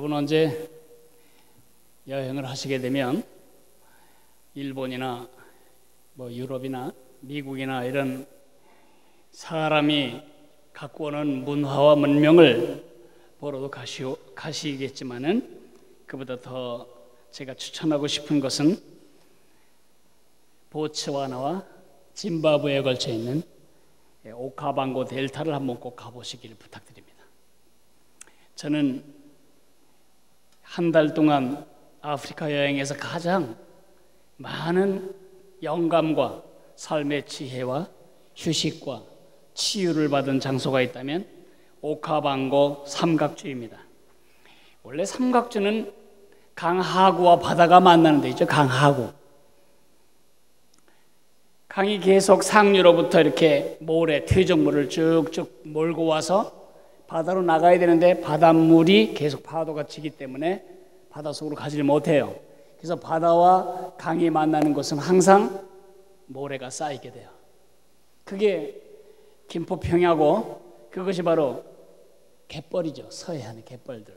여러분 언제 여행을 하시게 되면 일본이나 유럽이나 미국이나 이런 사람이 갖고 오는 문화와 문명을 보러도 가시겠지만은 그보다 더 제가 추천하고 싶은 것은 보츠와나와 짐바브웨에 걸쳐 있는 오카방고 델타를 한번 꼭 가보시기를 부탁드립니다. 저는 한 달 동안 아프리카 여행에서 가장 많은 영감과 삶의 지혜와 휴식과 치유를 받은 장소가 있다면 오카방고 삼각주입니다. 원래 삼각주는 강하구와 바다가 만나는 데 있죠. 강하구. 강이 계속 상류로부터 이렇게 모래, 퇴적물을 쭉쭉 몰고 와서 바다로 나가야 되는데 바닷물이 계속 파도가 치기 때문에 바닷속으로 가지를 못해요. 그래서 바다와 강이 만나는 곳은 항상 모래가 쌓이게 돼요. 그게 김포평야고 그것이 바로 갯벌이죠. 서해안의 갯벌들.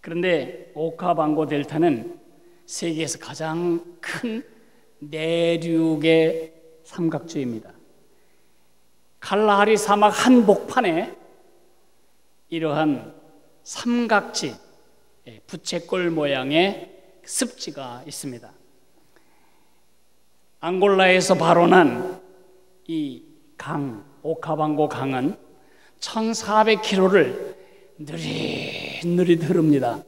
그런데 오카방고 델타는 세계에서 가장 큰 내륙의 삼각주입니다. 칼라하리 사막 한복판에 이러한 삼각지, 부채꼴 모양의 습지가 있습니다. 앙골라에서 발원한 이 강, 오카방고 강은 1400km를 느릿느릿 흐릅니다.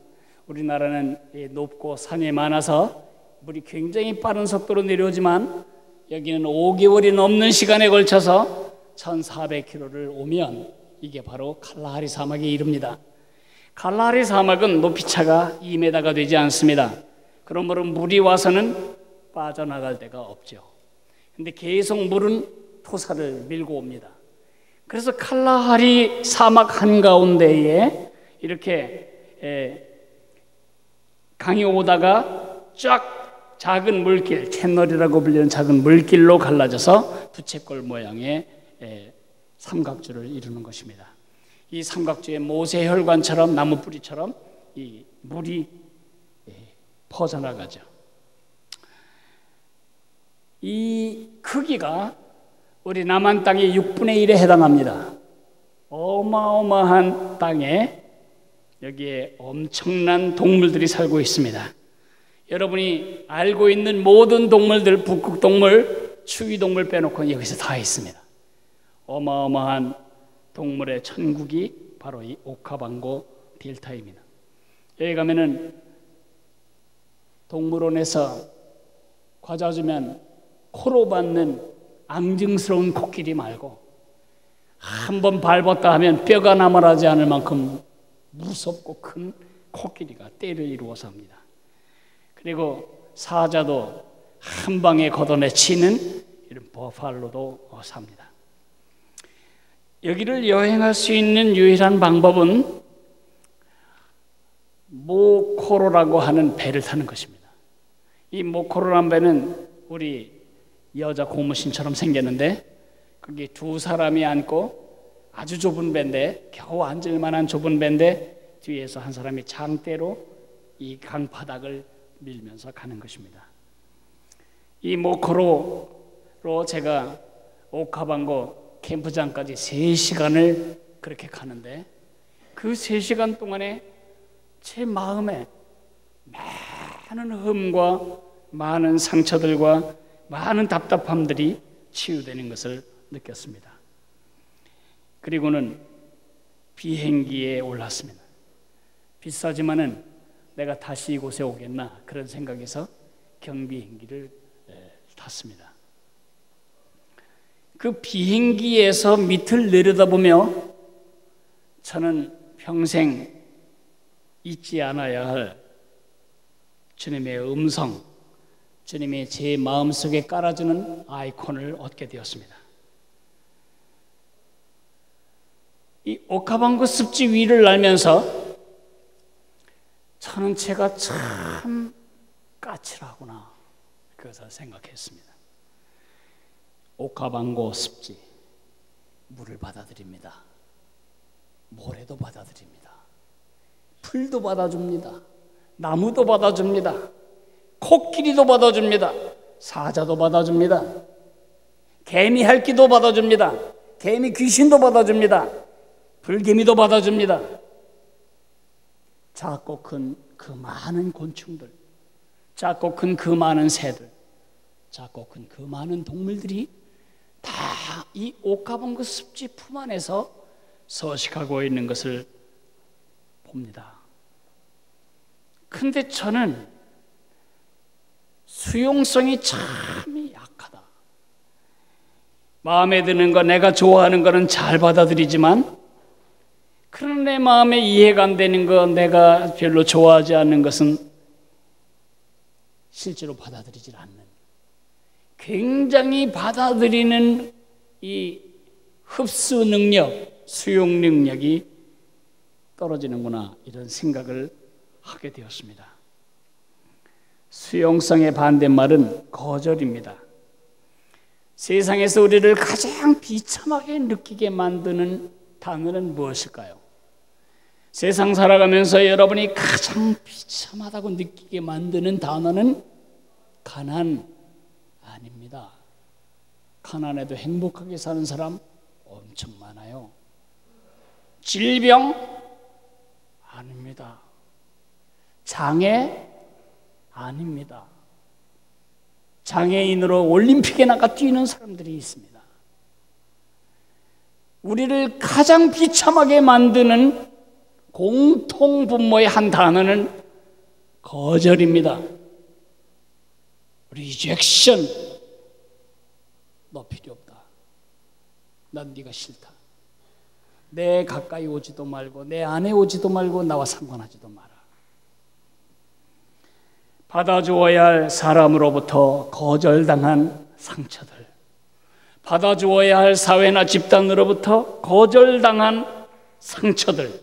우리나라는 높고 산이 많아서 물이 굉장히 빠른 속도로 내려오지만 여기는 5개월이 넘는 시간에 걸쳐서 1400km를 오면 이게 바로 칼라하리 사막에 이릅니다. 칼라하리 사막은 높이차가 2m가 되지 않습니다. 그러므로 물이 와서는 빠져나갈 데가 없죠. 근데 계속 물은 토사를 밀고 옵니다. 그래서 칼라하리 사막 한가운데에 이렇게 강이 오다가 쫙 작은 물길, 채널이라고 불리는 작은 물길로 갈라져서 부채꼴 모양의 삼각주를 이루는 것입니다. 이 삼각주의 모세혈관처럼 나무 뿌리처럼 이 물이 퍼져나가죠. 이 크기가 우리 남한 땅의 6분의 1에 해당합니다. 어마어마한 땅에 여기에 엄청난 동물들이 살고 있습니다. 여러분이 알고 있는 모든 동물들, 북극동물, 추위동물 빼놓고 여기서 다 있습니다. 어마어마한 동물의 천국이 바로 이 오카방고 델타입니다. 여기 가면은 동물원에서 과자 주면 코로 받는 앙증스러운 코끼리 말고 한번 밟았다 하면 뼈가 나무라지 않을 만큼 무섭고 큰 코끼리가 떼를 이루어서 합니다. 그리고 사자도 한 방에 걷어내치는 이런 버팔로도 삽니다. 여기를 여행할 수 있는 유일한 방법은 모코로라고 하는 배를 타는 것입니다. 이 모코로라는 배는 우리 여자 고무신처럼 생겼는데 거기 두 사람이 앉고 아주 좁은 배인데 겨우 앉을 만한 좁은 배인데 뒤에서 한 사람이 장대로 이 강바닥을 밀면서 가는 것입니다. 이 모코로로 제가 오카방고 캠프장까지 3시간을 그렇게 가는데 그 3시간 동안에 제 마음에 많은 흠과 많은 상처들과 많은 답답함들이 치유되는 것을 느꼈습니다. 그리고는 비행기에 올랐습니다. 비싸지만은 내가 다시 이곳에 오겠나 그런 생각에서 경비행기를 탔습니다. 그 비행기에서 밑을 내려다보며 저는 평생 잊지 않아야 할 주님의 음성, 주님이 제 마음속에 깔아주는 아이콘을 얻게 되었습니다. 이 오카방고 습지 위를 날면서 저는 제가 참 까칠하구나 그것을 생각했습니다. 오카방고 습지, 물을 받아들입니다. 모래도 받아들입니다. 풀도 받아줍니다. 나무도 받아줍니다. 코끼리도 받아줍니다. 사자도 받아줍니다. 개미 핥기도 받아줍니다. 개미 귀신도 받아줍니다. 불개미도 받아줍니다. 작고 큰 그 많은 곤충들, 작고 큰 그 많은 새들, 작고 큰 그 많은 동물들이 다 이 옥가봉그 습지 품 안에서 서식하고 있는 것을 봅니다. 근데 저는 수용성이 참 약하다. 마음에 드는 거, 내가 좋아하는 거는 잘 받아들이지만, 그러나 내 마음에 이해가 안 되는 거, 내가 별로 좋아하지 않는 것은 실제로 받아들이질 않는, 굉장히 받아들이는 이 흡수 능력, 수용 능력이 떨어지는구나, 이런 생각을 하게 되었습니다. 수용성의 반대말은 거절입니다. 세상에서 우리를 가장 비참하게 느끼게 만드는 단어는 무엇일까요? 세상 살아가면서 여러분이 가장 비참하다고 느끼게 만드는 단어는 가난 아닙니다. 가난해도 행복하게 사는 사람 엄청 많아요. 질병 아닙니다. 장애 아닙니다. 장애인으로 올림픽에 나가 뛰는 사람들이 있습니다. 우리를 가장 비참하게 만드는 공통분모의 한 단어는 거절입니다. 리젝션. 너 필요 없다. 난 네가 싫다. 내 가까이 오지도 말고, 내 안에 오지도 말고, 나와 상관하지도 마라. 받아주어야 할 사람으로부터 거절당한 상처들, 받아주어야 할 사회나 집단으로부터 거절당한 상처들,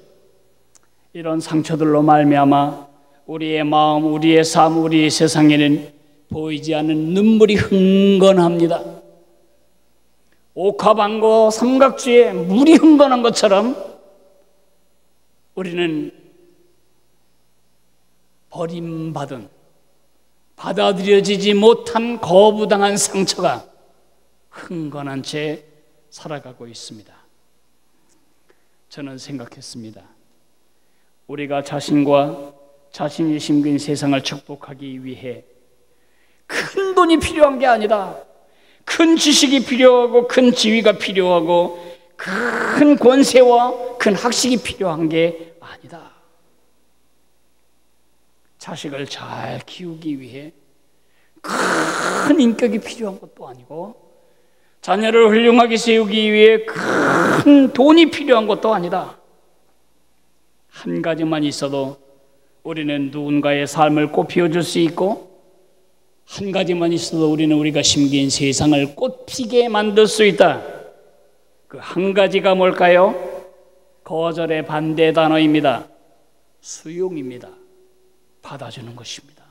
이런 상처들로 말미암아 우리의 마음, 우리의 삶, 우리의 세상에는 보이지 않는 눈물이 흥건합니다. 옥합암고 삼각주에 물이 흥건한 것처럼 우리는 버림받은, 받아들여지지 못한, 거부당한 상처가 흥건한 채 살아가고 있습니다. 저는 생각했습니다. 우리가 자신과 자신이 심긴 세상을 축복하기 위해 큰 돈이 필요한 게 아니다. 큰 지식이 필요하고, 큰 지위가 필요하고, 큰 권세와 큰 학식이 필요한 게 아니다. 자식을 잘 키우기 위해 큰 인격이 필요한 것도 아니고, 자녀를 훌륭하게 세우기 위해 큰 돈이 필요한 것도 아니다. 한 가지만 있어도 우리는 누군가의 삶을 꽃피워줄 수 있고, 한 가지만 있어도 우리는 우리가 심긴 세상을 꽃피게 만들 수 있다. 그 한 가지가 뭘까요? 거절의 반대 단어입니다. 수용입니다. 받아주는 것입니다.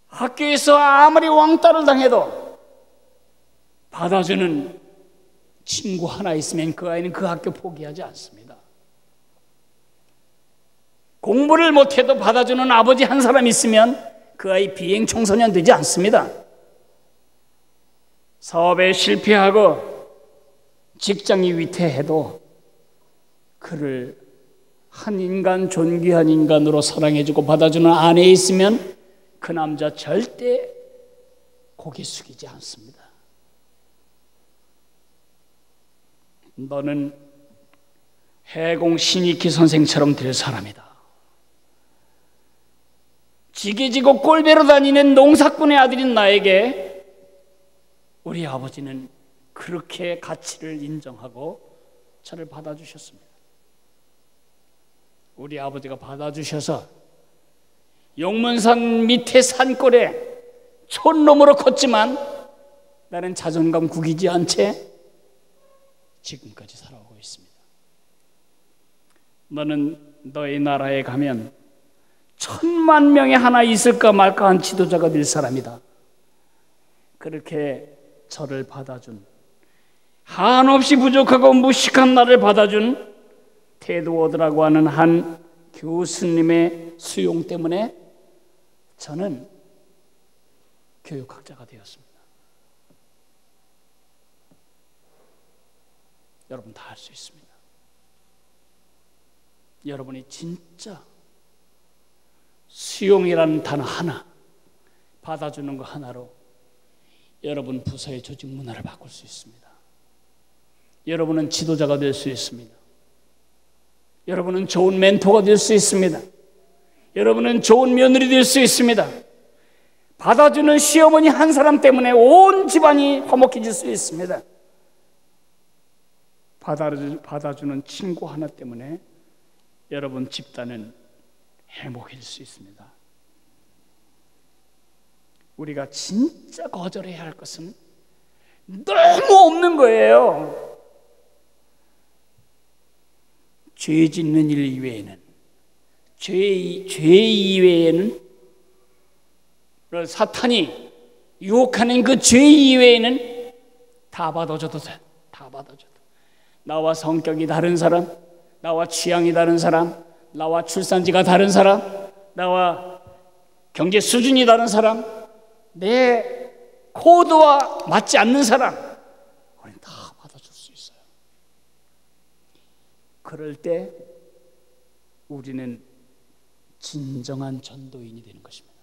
학교에서 아무리 왕따를 당해도 받아주는 친구 하나 있으면 그 아이는 그 학교 포기하지 않습니다. 공부를 못해도 받아주는 아버지 한 사람 있으면 그 아이 비행 청소년 되지 않습니다. 사업에 실패하고 직장이 위태해도 그를 한 인간, 존귀한 인간으로 사랑해주고 받아주는 아내 있으면 그 남자 절대 고개 숙이지 않습니다. 너는 해공 신익희 선생처럼 될 사람이다. 지게지고 꼴배로 다니는 농사꾼의 아들인 나에게 우리 아버지는 그렇게 가치를 인정하고 저를 받아주셨습니다. 우리 아버지가 받아주셔서 용문산 밑에 산골에 촌놈으로 컸지만 나는 자존감 구기지 않은 채 지금까지 살아오고 있습니다. 너는 너의 나라에 가면 10,000,000명에 하나 있을까 말까 한 지도자가 될 사람이다. 그렇게 저를 받아준, 한없이 부족하고 무식한 나를 받아준 테드 워드라고 하는 한 교수님의 수용 때문에 저는 교육학자가 되었습니다. 여러분 다 할 수 있습니다. 여러분이 진짜 수용이라는 단어 하나, 받아주는 거 하나로 여러분 부서의 조직 문화를 바꿀 수 있습니다. 여러분은 지도자가 될 수 있습니다. 여러분은 좋은 멘토가 될 수 있습니다. 여러분은 좋은 며느리 될 수 있습니다. 받아주는 시어머니 한 사람 때문에 온 집안이 화목해질 수 있습니다. 받아주는 친구 하나 때문에 여러분 집단은 행복해질 수 있습니다. 우리가 진짜 거절해야 할 것은 너무 없는 거예요. 죄 짓는 일 이외에는, 죄 이외에는, 사탄이 유혹하는 그 죄 이외에는 다 받아줘도 돼. 다 받아줘도. 나와 성격이 다른 사람, 나와 취향이 다른 사람, 나와 출산지가 다른 사람, 나와 경제 수준이 다른 사람, 내 코드와 맞지 않는 사람, 우리는 다 받아줄 수 있어요. 그럴 때 우리는 진정한 전도인이 되는 것입니다.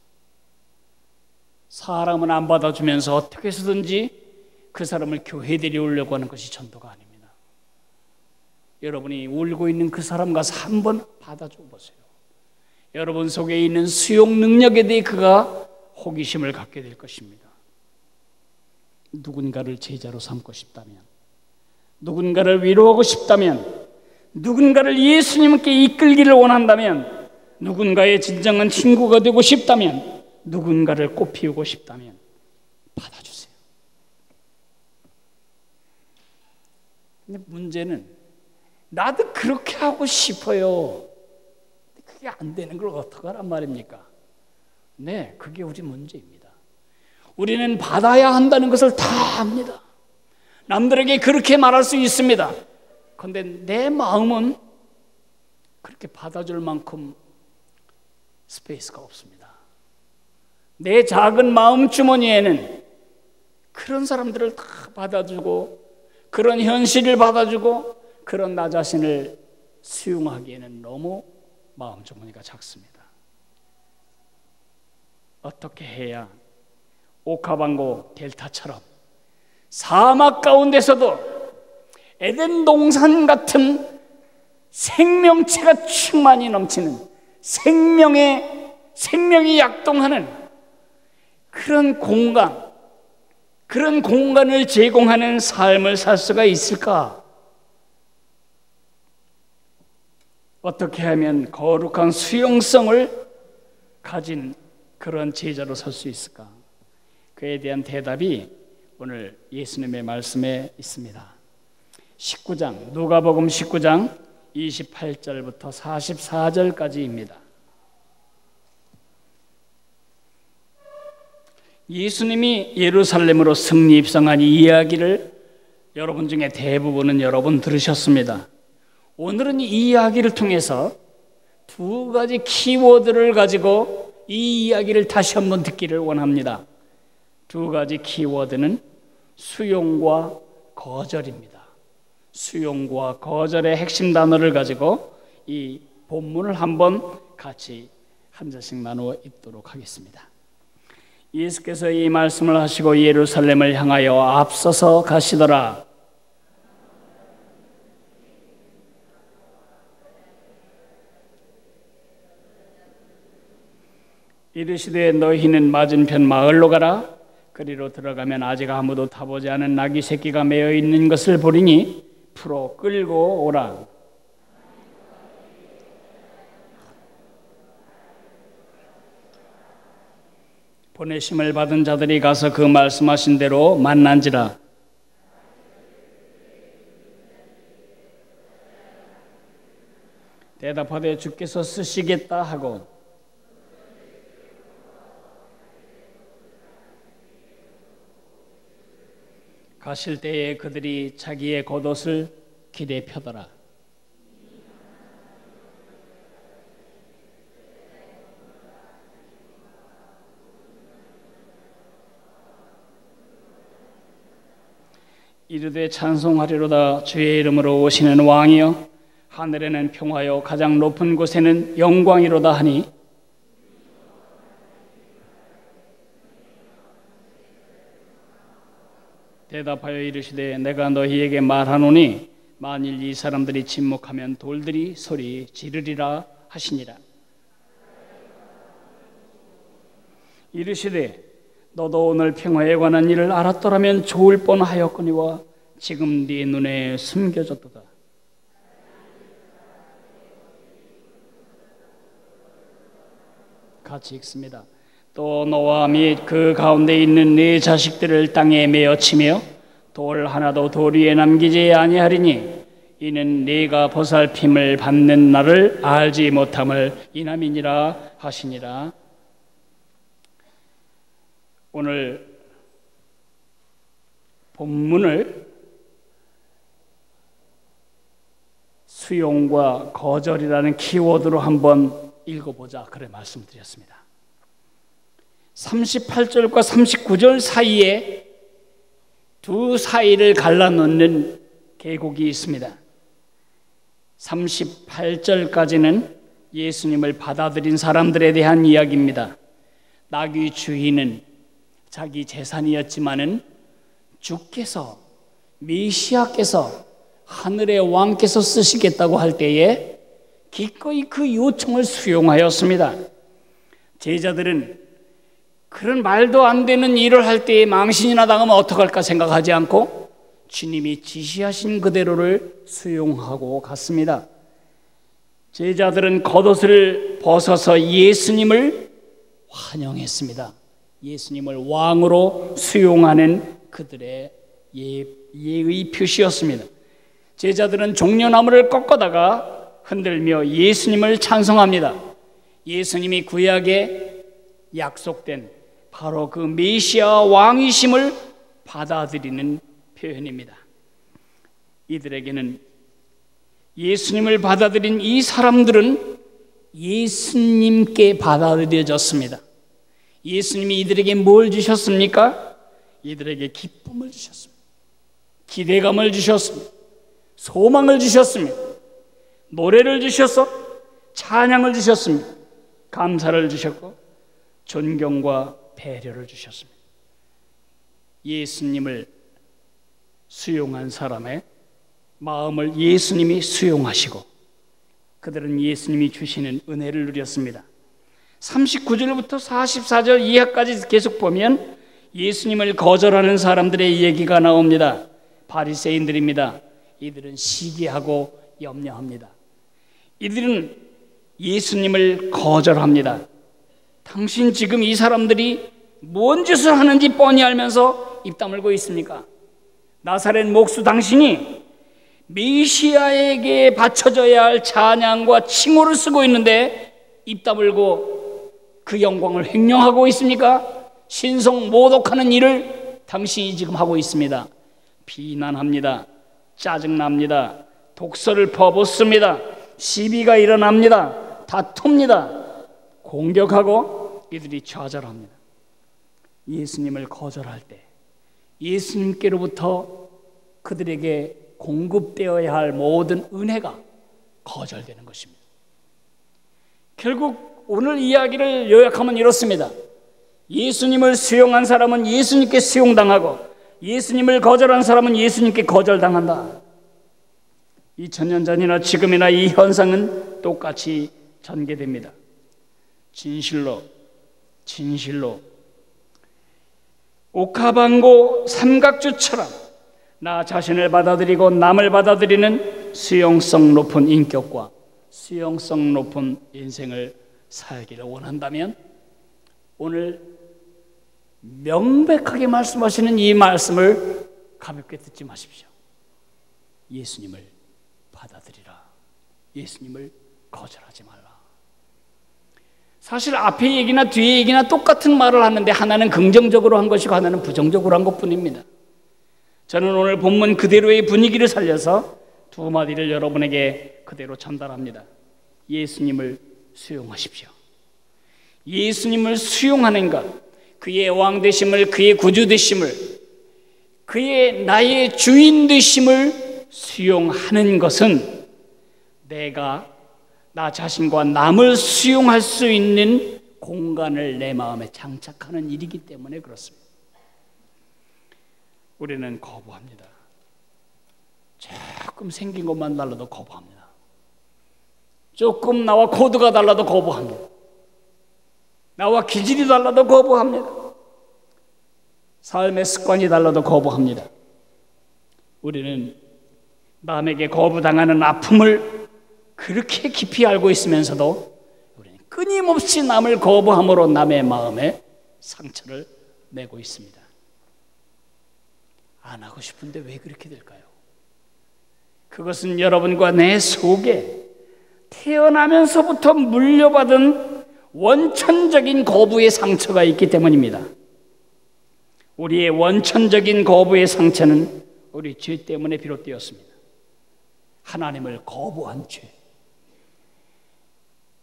사람은 안 받아주면서 어떻게 해서든지 그 사람을 교회에 데려오려고 하는 것이 전도가 아닙니다. 여러분이 울고 있는 그 사람 가서 한번 받아줘 보세요. 여러분 속에 있는 수용 능력에 대해 그가 호기심을 갖게 될 것입니다. 누군가를 제자로 삼고 싶다면, 누군가를 위로하고 싶다면, 누군가를 예수님께 이끌기를 원한다면, 누군가의 진정한 친구가 되고 싶다면, 누군가를 꽃피우고 싶다면 받아주세요. 근데 문제는 나도 그렇게 하고 싶어요. 그게 안 되는 걸 어떡하란 말입니까? 네, 그게 우리 문제입니다. 우리는 받아야 한다는 것을 다 압니다. 남들에게 그렇게 말할 수 있습니다. 그런데 내 마음은 그렇게 받아줄 만큼 스페이스가 없습니다. 내 작은 마음 주머니에는 그런 사람들을 다 받아주고, 그런 현실을 받아주고, 그런 나 자신을 수용하기에는 너무 마음 주머니가 작습니다. 어떻게 해야 오카방고 델타처럼 사막 가운데서도 에덴 동산 같은 생명체가 충만히 넘치는 생명이 약동하는 그런 공간을 제공하는 삶을 살 수가 있을까? 어떻게 하면 거룩한 수용성을 가진 그런 제자로 설 수 있을까? 그에 대한 대답이 오늘 예수님의 말씀에 있습니다. 19장, 누가복음 19장 28절부터 44절까지입니다. 예수님이 예루살렘으로 승리 입성한 이야기를 여러분 중에 대부분은 여러분 들으셨습니다. 오늘은 이 이야기를 통해서 두 가지 키워드를 가지고 이 이야기를 다시 한번 듣기를 원합니다. 두 가지 키워드는 수용과 거절입니다. 수용과 거절의 핵심 단어를 가지고 이 본문을 한번 같이 한 절씩 나누어 읽도록 하겠습니다. 예수께서 이 말씀을 하시고 예루살렘을 향하여 앞서서 가시더라. 이르시되 너희는 맞은편 마을로 가라. 그리로 들어가면 아직 아무도 타보지 않은 나귀 새끼가 매어 있는 것을 보리니 풀어 끌고 오라. 보내심을 받은 자들이 가서 그 말씀하신 대로 만난지라. 대답하되 주께서 쓰시겠다 하고 가실 때에 그들이 자기의 겉옷을 길에 펴더라. 이르되 찬송하리로다. 주의 이름으로 오시는 왕이여, 하늘에는 평화요 가장 높은 곳에는 영광이로다 하니, 대답하여 이르시되 내가 너희에게 말하노니 만일 이 사람들이 침묵하면 돌들이 소리 지르리라 하시니라. 이르시되 너도 오늘 평화에 관한 일을 알았더라면 좋을 뻔하였거니와 지금 네 눈에 숨겨졌도다. 같이 읽습니다. 또 너와 및 그 가운데 있는 네 자식들을 땅에 메어 치며 돌 하나도 돌 위에 남기지 아니하리니 이는 네가 보살핌을 받는 날을 알지 못함을 인함이니라 하시니라. 오늘 본문을 수용과 거절이라는 키워드로 한번 읽어보자 그래 말씀드렸습니다. 38절과 39절 사이에 두 사이를 갈라놓는 계곡이 있습니다. 38절까지는 예수님을 받아들인 사람들에 대한 이야기입니다. 나귀 주인은 자기 재산이었지만은 주께서, 메시아께서, 하늘의 왕께서 쓰시겠다고 할 때에 기꺼이 그 요청을 수용하였습니다. 제자들은 그런 말도 안 되는 일을 할 때에 망신이나 당하면 어떡할까 생각하지 않고 주님이 지시하신 그대로를 수용하고 갔습니다. 제자들은 겉옷을 벗어서 예수님을 환영했습니다. 예수님을 왕으로 수용하는 그들의 예의 표시였습니다. 제자들은 종려나무를 꺾어다가 흔들며 예수님을 찬송합니다. 예수님이 구약에 약속된 바로 그 메시아 왕이심을 받아들이는 표현입니다. 이들에게는 예수님을 받아들인 이 사람들은 예수님께 받아들여졌습니다. 예수님이 이들에게 뭘 주셨습니까? 이들에게 기쁨을 주셨습니다. 기대감을 주셨습니다. 소망을 주셨습니다. 노래를 주셔서 찬양을 주셨습니다. 감사를 주셨고 존경과 배려를 주셨습니다. 예수님을 수용한 사람의 마음을 예수님이 수용하시고 그들은 예수님이 주시는 은혜를 누렸습니다. 39절부터 44절 이하까지 계속 보면 예수님을 거절하는 사람들의 얘기가 나옵니다. 바리새인들입니다. 이들은 시기하고 염려합니다. 이들은 예수님을 거절합니다. 당신 지금 이 사람들이 뭔 짓을 하는지 뻔히 알면서 입 다물고 있습니까? 나사렛 목수 당신이 메시아에게 바쳐져야 할 찬양과 칭호를 쓰고 있는데 입 다물고 그 영광을 횡령하고 있습니까? 신성 모독하는 일을 당신이 지금 하고 있습니다. 비난합니다. 짜증납니다. 독설을 퍼붓습니다. 시비가 일어납니다. 다툽니다. 공격하고 이들이 좌절합니다. 예수님을 거절할 때 예수님께로부터 그들에게 공급되어야 할 모든 은혜가 거절되는 것입니다. 결국 오늘 이야기를 요약하면 이렇습니다. 예수님을 수용한 사람은 예수님께 수용당하고 예수님을 거절한 사람은 예수님께 거절당한다. 2000년 전이나 지금이나 이 현상은 똑같이 전개됩니다. 진실로 옥합왕고 삼각주처럼 나 자신을 받아들이고 남을 받아들이는 수용성 높은 인격과 수용성 높은 인생을 살기를 원한다면 오늘 명백하게 말씀하시는 이 말씀을 가볍게 듣지 마십시오. 예수님을 받아들이라. 예수님을 거절하지 말라. 사실 앞에 얘기나 뒤에 얘기나 똑같은 말을 하는데 하나는 긍정적으로 한 것이고 하나는 부정적으로 한 것뿐입니다. 저는 오늘 본문 그대로의 분위기를 살려서 두 마디를 여러분에게 그대로 전달합니다. 예수님을 수용하십시오. 예수님을 수용하는 것, 그의 왕 되심을, 그의 구주 되심을, 그의 나의 주인 되심을 수용하는 것은 내가 나 자신과 남을 수용할 수 있는 공간을 내 마음에 장착하는 일이기 때문에 그렇습니다. 우리는 거부합니다. 조금 생긴 것만 달라도 거부합니다. 조금 나와 코드가 달라도 거부합니다. 나와 기질이 달라도 거부합니다. 삶의 습관이 달라도 거부합니다. 우리는 남에게 거부당하는 아픔을 그렇게 깊이 알고 있으면서도 우리는 끊임없이 남을 거부함으로 남의 마음에 상처를 내고 있습니다. 안 하고 싶은데 왜 그렇게 될까요? 그것은 여러분과 내 속에 태어나면서부터 물려받은 원천적인 거부의 상처가 있기 때문입니다. 우리의 원천적인 거부의 상처는 우리 죄 때문에 비롯되었습니다. 하나님을 거부한 죄.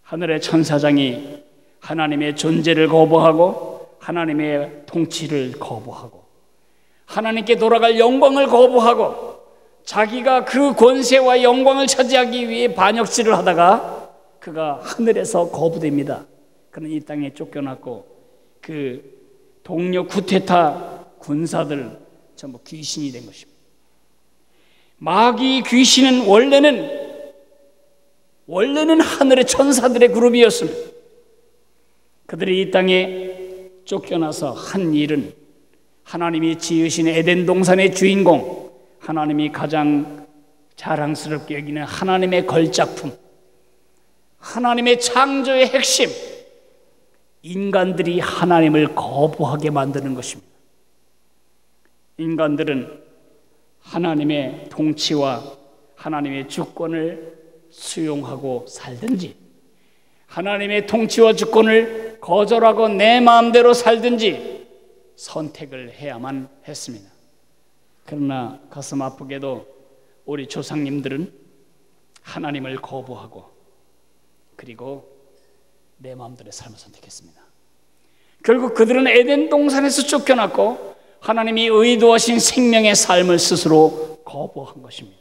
하늘의 천사장이 하나님의 존재를 거부하고 하나님의 통치를 거부하고 하나님께 돌아갈 영광을 거부하고 자기가 그 권세와 영광을 차지하기 위해 반역질을 하다가 그가 하늘에서 거부됩니다. 그는 이 땅에 쫓겨났고 그 동료 쿠데타 군사들 전부 귀신이 된 것입니다. 마귀 귀신은 원래는 하늘의 천사들의 그룹이었습니다. 그들이 이 땅에 쫓겨나서 한 일은 하나님이 지으신 에덴 동산의 주인공, 하나님이 가장 자랑스럽게 여기는 하나님의 걸작품, 하나님의 창조의 핵심, 인간들이 하나님을 거부하게 만드는 것입니다. 인간들은 하나님의 통치와 하나님의 주권을 수용하고 살든지 하나님의 통치와 주권을 거절하고 내 마음대로 살든지 선택을 해야만 했습니다. 그러나 가슴 아프게도 우리 조상님들은 하나님을 거부하고 그리고 내 마음대로의 삶을 선택했습니다. 결국 그들은 에덴 동산에서 쫓겨났고 하나님이 의도하신 생명의 삶을 스스로 거부한 것입니다.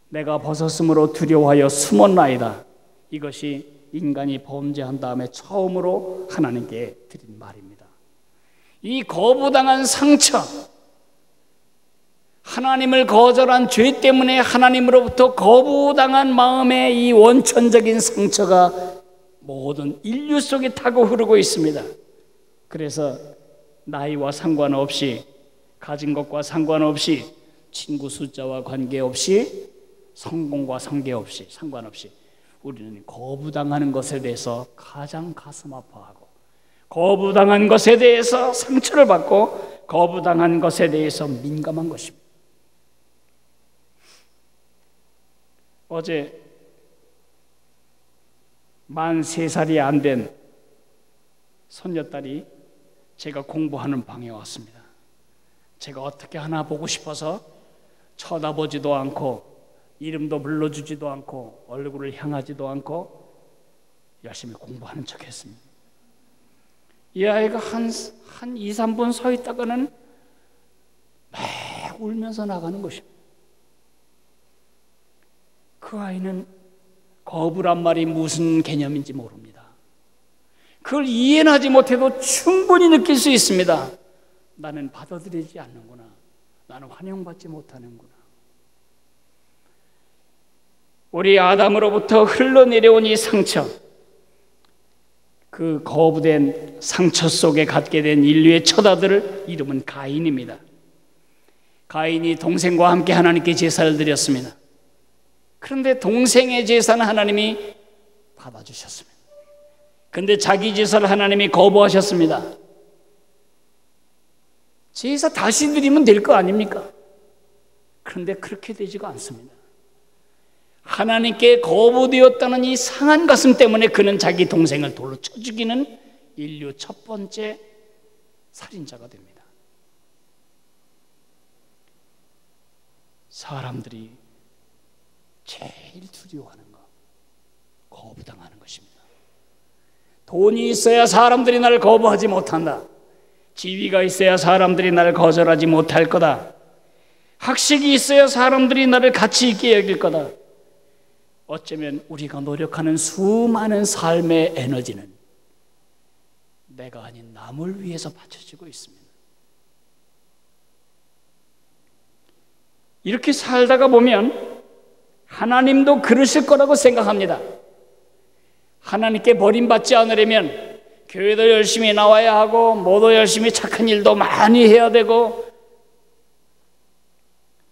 내가 벗었으므로 두려워하여 숨었나이다. 이것이 인간이 범죄한 다음에 처음으로 하나님께 드린 말입니다. 이 거부당한 상처, 하나님을 거절한 죄 때문에 하나님으로부터 거부당한 마음의 이 원천적인 상처가 모든 인류 속에 타고 흐르고 있습니다. 그래서 나이와 상관없이, 가진 것과 상관없이, 친구 숫자와 관계없이, 성공과 상관없이 우리는 거부당하는 것에 대해서 가장 가슴 아파하고 거부당한 것에 대해서 상처를 받고 거부당한 것에 대해서 민감한 것입니다. 어제 만 3살이 안 된 손녀딸이 제가 공부하는 방에 왔습니다. 제가 어떻게 하나 보고 싶어서 쳐다보지도 않고 이름도 불러주지도 않고 얼굴을 향하지도 않고 열심히 공부하는 척 했습니다. 이 아이가 한 2, 3분 서 있다가는 막 울면서 나가는 것입니다. 그 아이는 거부란 말이 무슨 개념인지 모릅니다. 그걸 이해는 하지 못해도 충분히 느낄 수 있습니다. 나는 받아들이지 않는구나. 나는 환영받지 못하는구나. 우리 아담으로부터 흘러내려온 이 상처, 그 거부된 상처 속에 갖게 된 인류의 첫 아들을 이름은 가인입니다. 가인이 동생과 함께 하나님께 제사를 드렸습니다. 그런데 동생의 제사는 하나님이 받아주셨습니다. 그런데 자기 제사를 하나님이 거부하셨습니다. 제사 다시 드리면 될 거 아닙니까? 그런데 그렇게 되지가 않습니다. 하나님께 거부되었다는 이 상한 가슴 때문에 그는 자기 동생을 돌로 쳐 죽이는 인류 첫 번째 살인자가 됩니다. 사람들이 제일 두려워하는 것, 거부당하는 것입니다. 돈이 있어야 사람들이 나를 거부하지 못한다. 지위가 있어야 사람들이 나를 거절하지 못할 거다. 학식이 있어야 사람들이 나를 가치 있게 여길 거다. 어쩌면 우리가 노력하는 수많은 삶의 에너지는 내가 아닌 남을 위해서 바쳐지고 있습니다. 이렇게 살다가 보면 하나님도 그러실 거라고 생각합니다. 하나님께 버림받지 않으려면 교회도 열심히 나와야 하고 뭐도 열심히 착한 일도 많이 해야 되고,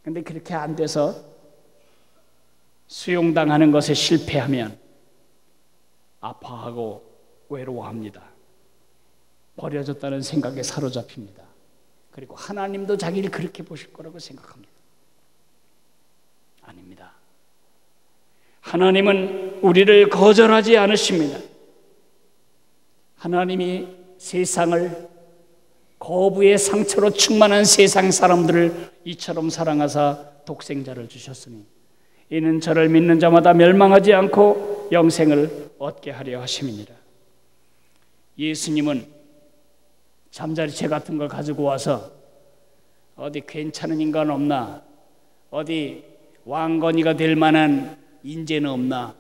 근데 그렇게 안 돼서 수용당하는 것에 실패하면 아파하고 외로워합니다. 버려졌다는 생각에 사로잡힙니다. 그리고 하나님도 자기를 그렇게 보실 거라고 생각합니다. 아닙니다. 하나님은 우리를 거절하지 않으십니다. 하나님이 세상을, 거부의 상처로 충만한 세상 사람들을 이처럼 사랑하사 독생자를 주셨으니 이는 저를 믿는 자마다 멸망하지 않고 영생을 얻게 하려 하심이니라. 예수님은 잠자리채 같은 걸 가지고 와서 어디 괜찮은 인간 없나, 어디 왕건이가 될 만한 인재는 없나,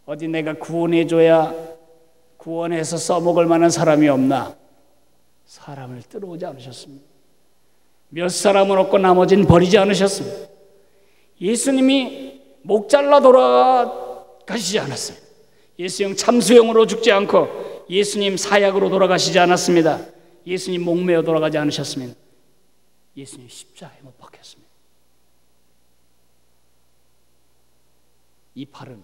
어디 내가 구원해줘야 구원해서 써먹을 만한 사람이 없나, 사람을 들어오지 않으셨습니다. 몇 사람은 없고 나머지는 버리지 않으셨습니다. 예수님이 목 잘라 돌아가시지 않았어요. 예수님 참수형으로 죽지 않고 예수님 사약으로 돌아가시지 않았습니다. 예수님 목매어 돌아가지 않으셨습니다. 예수님 십자가에 못 박혔습니다. 이 팔은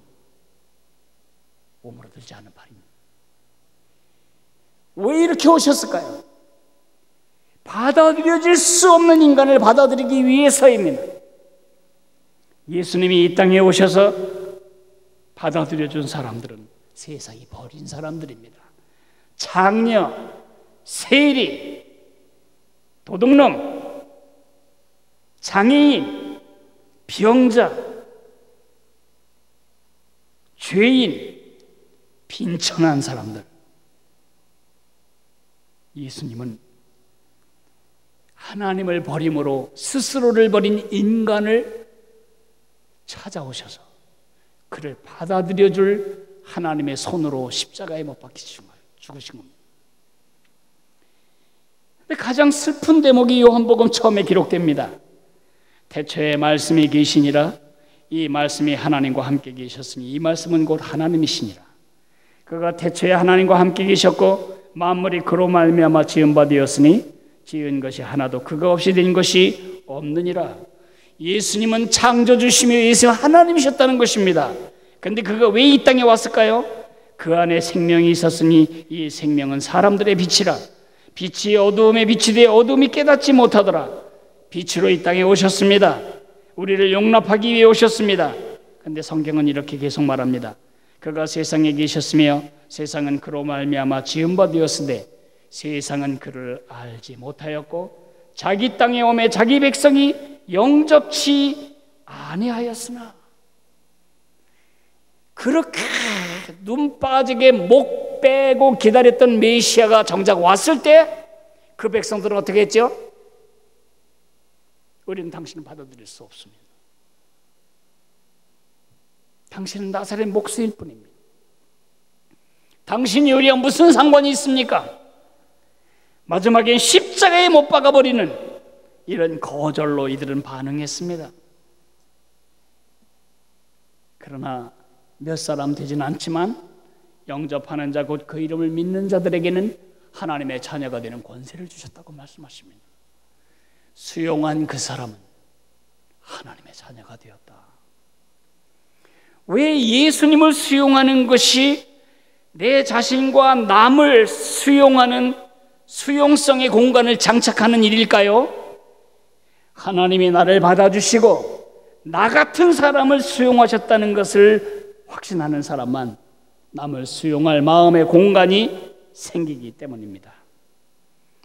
오므러들지 않은 팔입니다. 왜 이렇게 오셨을까요? 받아들여질 수 없는 인간을 받아들이기 위해서입니다. 예수님이 이 땅에 오셔서 받아들여준 사람들은 세상이 버린 사람들입니다. 장녀, 세리, 도둑놈, 장애인, 병자, 죄인, 빈천한 사람들. 예수님은 하나님을 버림으로 스스로를 버린 인간을 찾아오셔서 그를 받아들여줄 하나님의 손으로 십자가에 못 박히신 거예요. 죽으신 겁니다. 근데 가장 슬픈 대목이 요한복음 처음에 기록됩니다. 태초에 말씀이 계시니라. 이 말씀이 하나님과 함께 계셨으니 이 말씀은 곧 하나님이시니라. 그가 태초에 하나님과 함께 계셨고 만물이 그로 말미암아 지은 바 되었으니 지은 것이 하나도 그가 없이 된 것이 없느니라. 예수님은 창조주시며 예수님은 하나님이셨다는 것입니다. 그런데 그가 왜 이 땅에 왔을까요? 그 안에 생명이 있었으니 이 생명은 사람들의 빛이라. 빛이 어두움에 빛이 되어 어두움이 깨닫지 못하더라. 빛으로 이 땅에 오셨습니다. 우리를 용납하기 위해 오셨습니다. 그런데 성경은 이렇게 계속 말합니다. 그가 세상에 계셨으며 세상은 그로 말미암아 지은 바 되었으되 세상은 그를 알지 못하였고 자기 땅에 오매 자기 백성이 영접치 아니하였으나. 그렇게 눈 빠지게 목 빼고 기다렸던 메시아가 정작 왔을 때 그 백성들은 어떻게 했죠? 우리는 당신을 받아들일 수 없습니다. 당신은 나사렛 목수일 뿐입니다. 당신이 우리와 무슨 상관이 있습니까? 마지막엔 십자가에 못 박아버리는 이런 거절로 이들은 반응했습니다. 그러나 몇 사람 되지는 않지만 영접하는 자 곧 그 이름을 믿는 자들에게는 하나님의 자녀가 되는 권세를 주셨다고 말씀하십니다. 수용한 그 사람은 하나님의 자녀가 되었다. 왜 예수님을 수용하는 것이 내 자신과 남을 수용하는 수용성의 공간을 장착하는 일일까요? 하나님이 나를 받아주시고 나 같은 사람을 수용하셨다는 것을 확신하는 사람만 남을 수용할 마음의 공간이 생기기 때문입니다.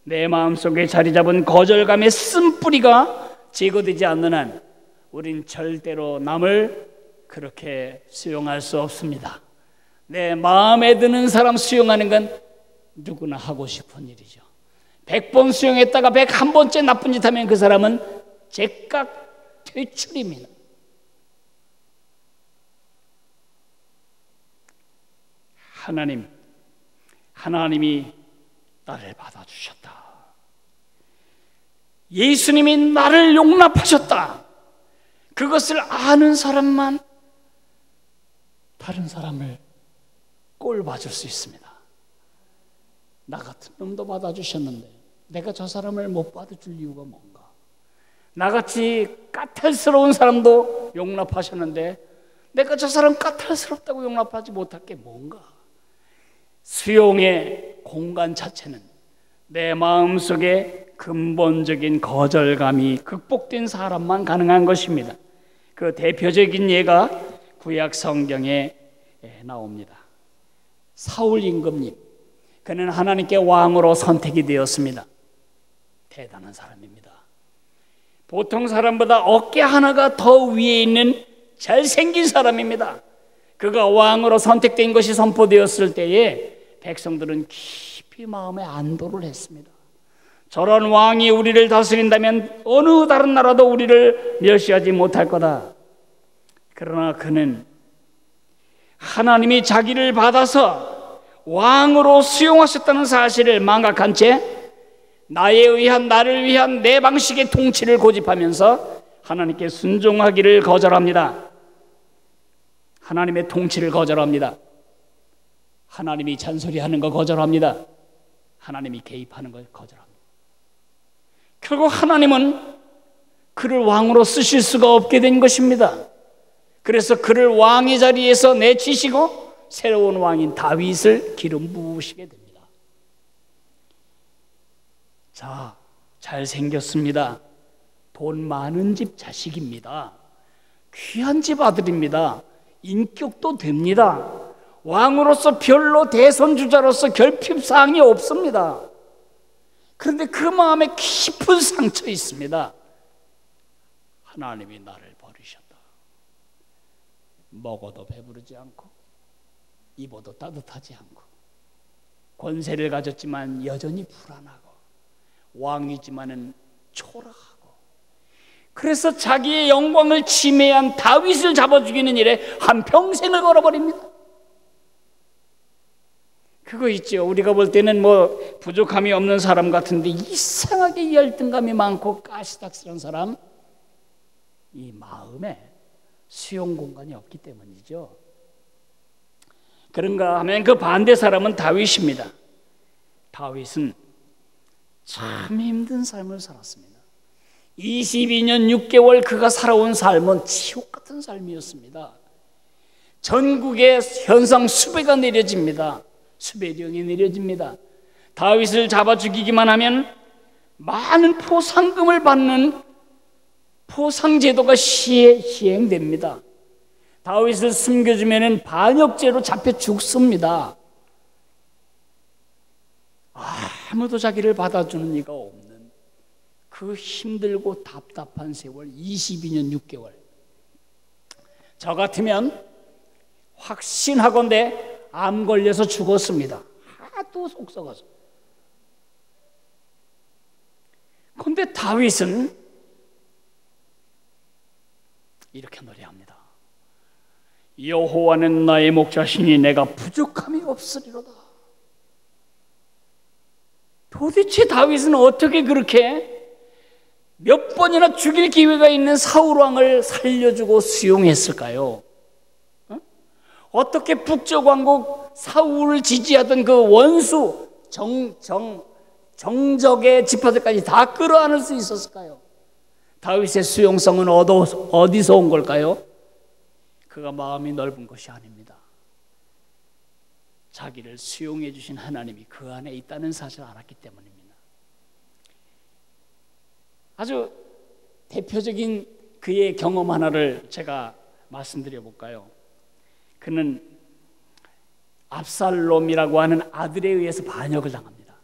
내 마음속에 자리 잡은 거절감의 쓴뿌리가 제거되지 않는 한 우린 절대로 남을 그렇게 수용할 수 없습니다. 내 마음에 드는 사람 수용하는 건 누구나 하고 싶은 일이죠. 100번 수용했다가 101번째 나쁜 짓 하면 그 사람은 즉각 퇴출입니다. 하나님이 나를 받아주셨다. 예수님이 나를 용납하셨다. 그것을 아는 사람만 다른 사람을 꼴 봐줄 수 있습니다. 나 같은 놈도 받아주셨는데 내가 저 사람을 못 받아줄 이유가 뭔가? 나같이 까탈스러운 사람도 용납하셨는데 내가 저 사람 까탈스럽다고 용납하지 못할 게 뭔가? 수용의 공간 자체는 내 마음속에 근본적인 거절감이 극복된 사람만 가능한 것입니다. 그 대표적인 예가 구약 성경에 나옵니다. 사울 임금님, 그는 하나님께 왕으로 선택이 되었습니다. 대단한 사람입니다. 보통 사람보다 어깨 하나가 더 위에 있는 잘생긴 사람입니다. 그가 왕으로 선택된 것이 선포되었을 때에 백성들은 깊이 마음에 안도를 했습니다. 저런 왕이 우리를 다스린다면 어느 다른 나라도 우리를 멸시하지 못할 거다. 그러나 그는 하나님이 자기를 받아서 왕으로 수용하셨다는 사실을 망각한 채 나를 위한 내 방식의 통치를 고집하면서 하나님께 순종하기를 거절합니다. 하나님의 통치를 거절합니다. 하나님이 잔소리하는 거 거절합니다. 하나님이 개입하는 걸 거절합니다. 결국 하나님은 그를 왕으로 쓰실 수가 없게 된 것입니다. 그래서 그를 왕의 자리에서 내치시고 새로운 왕인 다윗을 기름 부으시게 됩니다. 자, 잘생겼습니다. 돈 많은 집 자식입니다. 귀한 집 아들입니다. 인격도 됩니다. 왕으로서 별로 대선주자로서 결핍사항이 없습니다. 그런데 그 마음에 깊은 상처 있습니다. 하나님이 나를 버리셨다. 먹어도 배부르지 않고 입어도 따뜻하지 않고 권세를 가졌지만 여전히 불안하고 왕이지만은 초라하고 그래서 자기의 영광을 침해한 다윗을 잡아 죽이는 일에 한평생을 걸어버립니다. 그거 있죠. 우리가 볼 때는 뭐 부족함이 없는 사람 같은데 이상하게 열등감이 많고 가시닥스러운 사람, 이 마음에 수용 공간이 없기 때문이죠. 그런가 하면 그 반대 사람은 다윗입니다. 다윗은 참 힘든 삶을 살았습니다. 22년 6개월 그가 살아온 삶은 지옥 같은 삶이었습니다. 전국에 현상 수배가 내려집니다. 수배령이 내려집니다. 다윗을 잡아 죽이기만 하면 많은 포상금을 받는 포상제도가 시행됩니다. 다윗을 숨겨주면 반역죄로 잡혀 죽습니다. 아무도 자기를 받아주는 이가 없는 그 힘들고 답답한 세월 22년 6개월. 저 같으면 확신하건대 암 걸려서 죽었습니다. 하도 속 썩어서. 그런데 다윗은 이렇게 노래합니다. 여호와는 나의 목자시니 내가 부족함이 없으리로다. 도대체 다윗은 어떻게 그렇게 몇 번이나 죽일 기회가 있는 사울 왕을 살려주고 수용했을까요? 어떻게 북쪽 왕국 사울을 지지하던 그 원수 정적의 지파들까지 다 끌어안을 수 있었을까요? 다윗의 수용성은 어디서 온 걸까요? 그가 마음이 넓은 것이 아닙니다. 자기를 수용해 주신 하나님이 그 안에 있다는 사실을 알았기 때문입니다. 아주 대표적인 그의 경험 하나를 제가 말씀드려 볼까요? 그는 압살롬이라고 하는 아들에 의해서 반역을 당합니다.